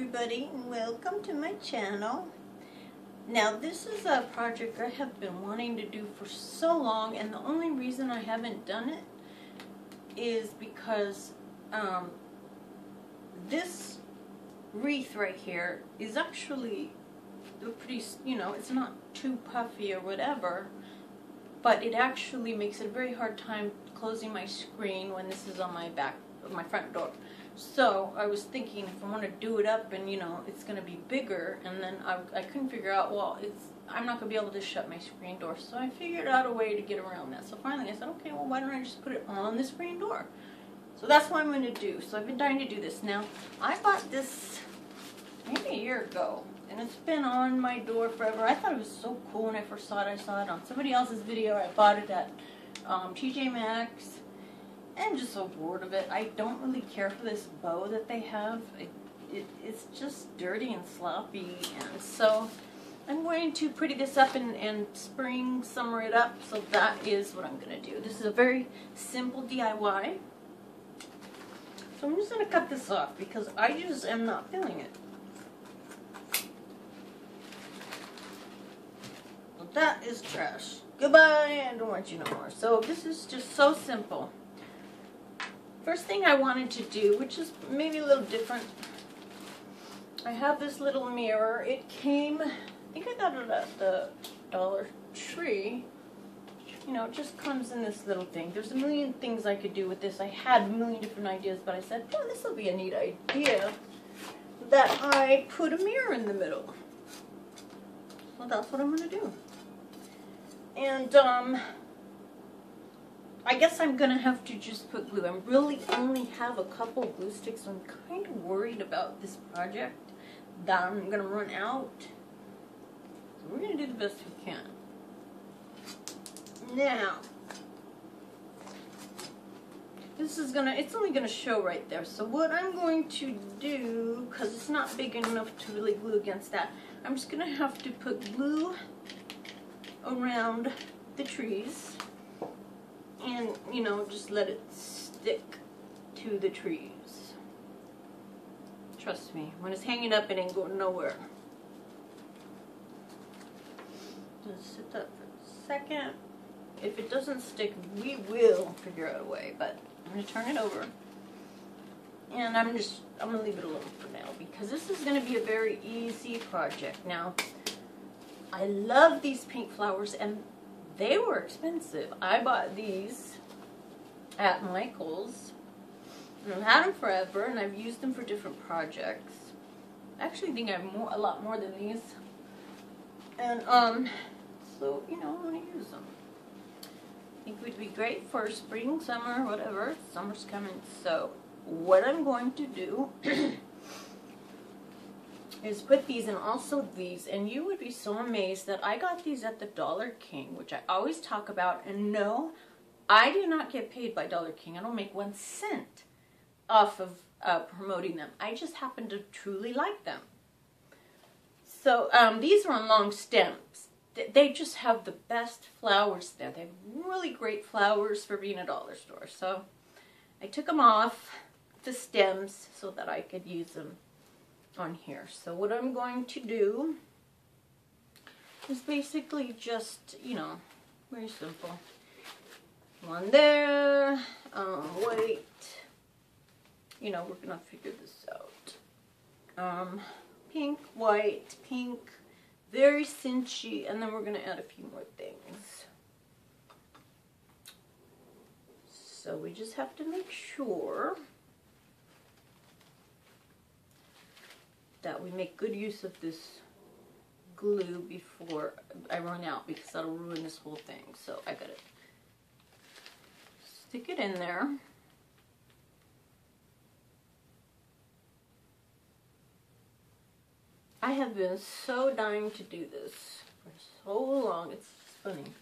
everybody, and welcome to my channel. Now this is a project I have been wanting to do for so long, and the only reason I haven't done it is because this wreath right here is actually pretty, it's not too puffy or whatever, but it actually makes it a very hard time closing my screen when this is on my front door. So I was thinking, if I want to do it up and it's going to be bigger, and then I couldn't figure out, well, I'm not going to be able to shut my screen door. So I figured out a way to get around that. So finally I said, okay, well, why don't I just put it on the screen door? So that's what I'm going to do. So I've been dying to do this. Now, I bought this maybe a year ago, and it's been on my door forever. I thought it was so cool when I first saw it. I saw it on somebody else's video. I bought it at TJ Maxx. And just so bored of it. I don't really care for this bow that they have. It's just dirty and sloppy, and so I'm going to pretty this up and spring summer it up. So that is what I'm going to do. This is a very simple DIY. So I'm just going to cut this off because I just am not feeling it. Well, that is trash. Goodbye, I don't want you no more. So this is just so simple. First thing I wanted to do, which is maybe a little different, I have this little mirror. It came, I think I got it at the Dollar Tree. It just comes in this little thing. There's a million things I could do with this. I had a million different ideas, but I said, oh, this will be a neat idea that I put a mirror in the middle. So that's what I'm going to do. And, I guess I'm going to have to just put glue. I really only have a couple glue sticks, so I'm kind of worried about this project that I'm going to run out. So we're going to do the best we can. Now, this is it's only going to show right there. So what I'm going to do, because it's not big enough to really glue against that, I'm just going to have to put glue around the trees. And, just let it stick to the trees. Trust me, when it's hanging up, it ain't going nowhere. Just sit that for a second. If it doesn't stick, we will figure out a way, but I'm going to turn it over. And I'm going to leave it alone for now, because this is going to be a very easy project. Now, I love these pink flowers, and they were expensive. I bought these at Michael's, and I've had them forever, and I've used them for different projects. I actually think I have a lot more than these. And, so, I'm going to use them. I think it would be great for spring, summer, whatever. Summer's coming. So, what I'm going to do is put these and also these, and you would be so amazed that I got these at the Dollar King, which I always talk about, and no, I do not get paid by Dollar King. I don't make 1 cent off of promoting them. I just happen to truly like them. So these are on long stems. They just have the best flowers there. They have really great flowers for being a dollar store. So I took them off the stems so that I could use them on here. So what I'm going to do is basically just, very simple. One there, white, we're gonna figure this out. Pink, white, pink, very cinchy, and then we're gonna add a few more things. So we just have to make sure that we make good use of this glue before I run out, because that'll ruin this whole thing. So I gotta stick it in there. I have been so dying to do this for so long. It's just funny.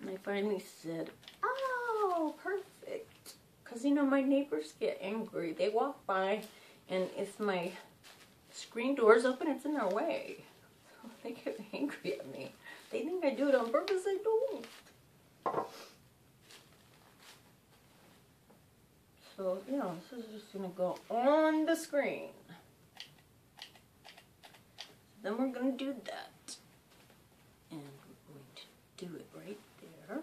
And I finally said, oh, perfect. Because, my neighbors get angry. They walk by, and if my screen door's open, it's in their way. They get angry at me. They think I do it on purpose. I don't. So, this is just going to go on the screen. then we're going to do that. And we're going to do it right there.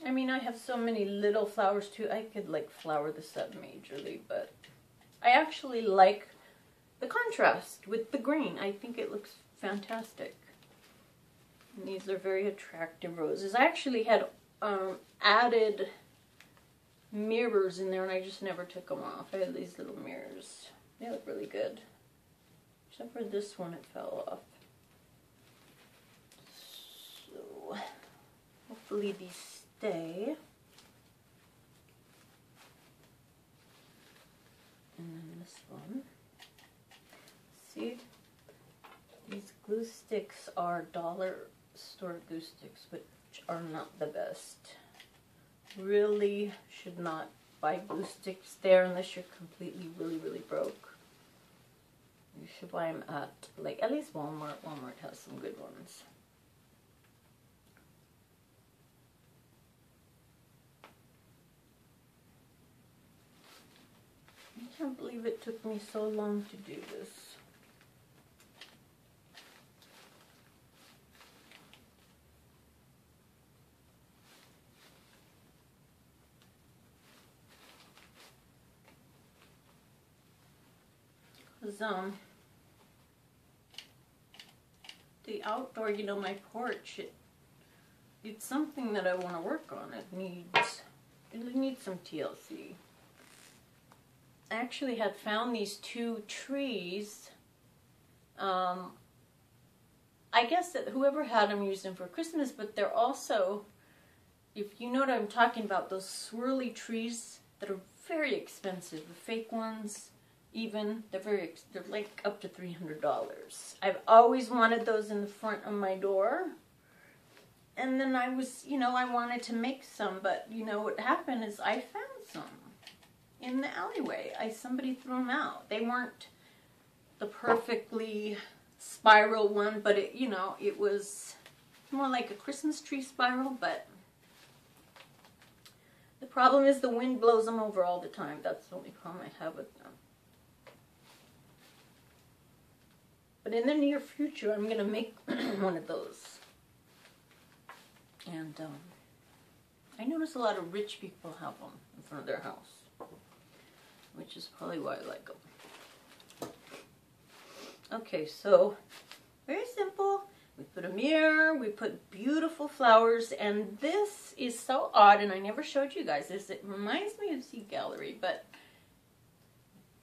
I mean, I have so many little flowers too. I could like flower this up majorly, but I actually like the contrast with the green. I think it looks fantastic. And these are very attractive roses. I actually had added mirrors in there and I just never took them off. I had these little mirrors. They look really good. Except for this one, it fell off. So, hopefully these stay. And then this one. See? These glue sticks are dollar store glue sticks, which are not the best. Really should not buy glue sticks there unless you're completely really broke. You should buy them at least Walmart. Walmart has some good ones. I can't believe it took me so long to do this. Because, the outdoor, you know, my porch, it's something that I want to work on. It needs some TLC. I actually had found these two trees. I guess that whoever had them used them for Christmas, but they're also, if you know what I'm talking about, those swirly trees that are very expensive, the fake ones. Even, they're like up to $300. I've always wanted those in the front of my door. And then I was, you know, I wanted to make some, but you know what happened is I found some in the alleyway. Somebody threw them out. They weren't the perfectly spiral one, but it, you know, it was more like a Christmas tree spiral, but the problem is the wind blows them over all the time. That's the only problem I have with them. But in the near future, I'm going to make one of those. And I notice a lot of rich people have them in front of their house, which is probably why I like them. Okay, so very simple. We put a mirror, we put beautiful flowers, and this is so odd, and I never showed you guys this. It reminds me of Sea Gallery, but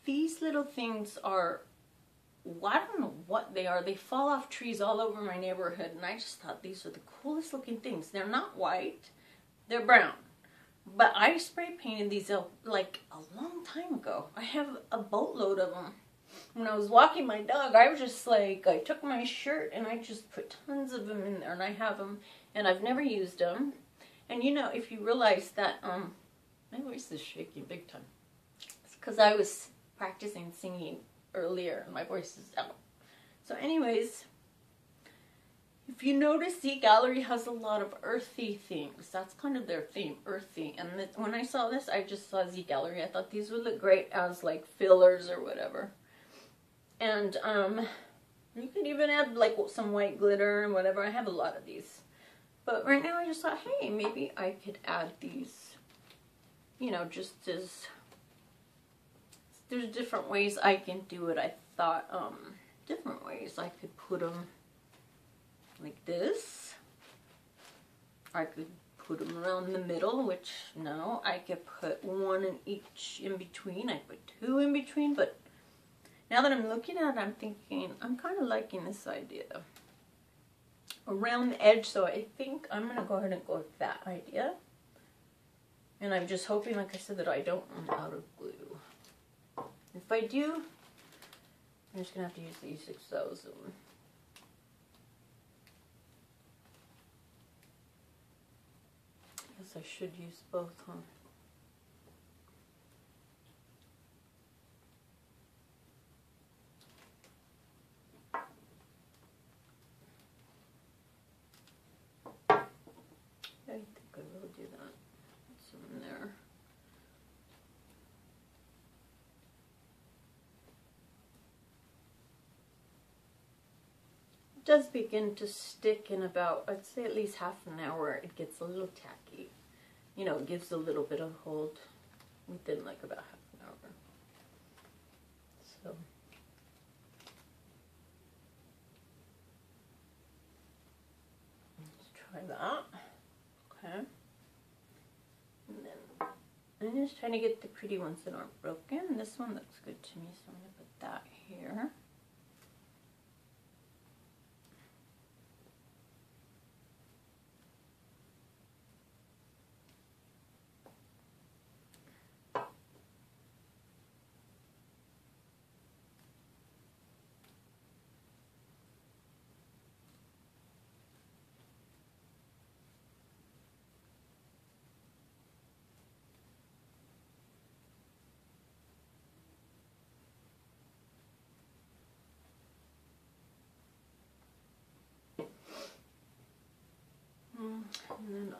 these little things are, well, I don't know what they are. They fall off trees all over my neighborhood, and I just thought these are the coolest looking things. They're not white, they're brown. But I spray painted these like a long time ago. I have a boatload of them. When I was walking my dog, I was just like, I took my shirt and I just put tons of them in there, and I have them, and I've never used them. And you know, if you realize that, my voice is shaking big time. It's because I was practicing singing earlier and my voice is out. So anyways, if you notice, Sea Gallery has a lot of earthy things. That's kind of their theme, earthy. And when I saw this, I just saw Sea Gallery. I thought these would look great as like fillers or whatever. And you could even add like some white glitter and whatever. I have a lot of these. But right now I just thought, hey, maybe I could add these, you know, just as, there's different ways I can do it. I thought, different ways. I could put them like this. I could put them around the middle, which, no, I could put one in each in between. I put two in between, but now that I'm looking at it, I'm thinking, I'm kind of liking this idea. Around the edge, so I think I'm going to go ahead and go with that idea. And I'm just hoping, like I said, that I don't run out of glue. If I do, I'm just going to have to use the E6000. I guess I should use both, huh? do that. Put some in there. It does begin to stick in about, I'd say at least half an hour. It gets a little tacky. You know, it gives a little bit of hold within like about half an hour. So. Try that. Okay. And then I'm just trying to get the pretty ones that aren't broken. This one looks good to me, so I'm going to put that here. And then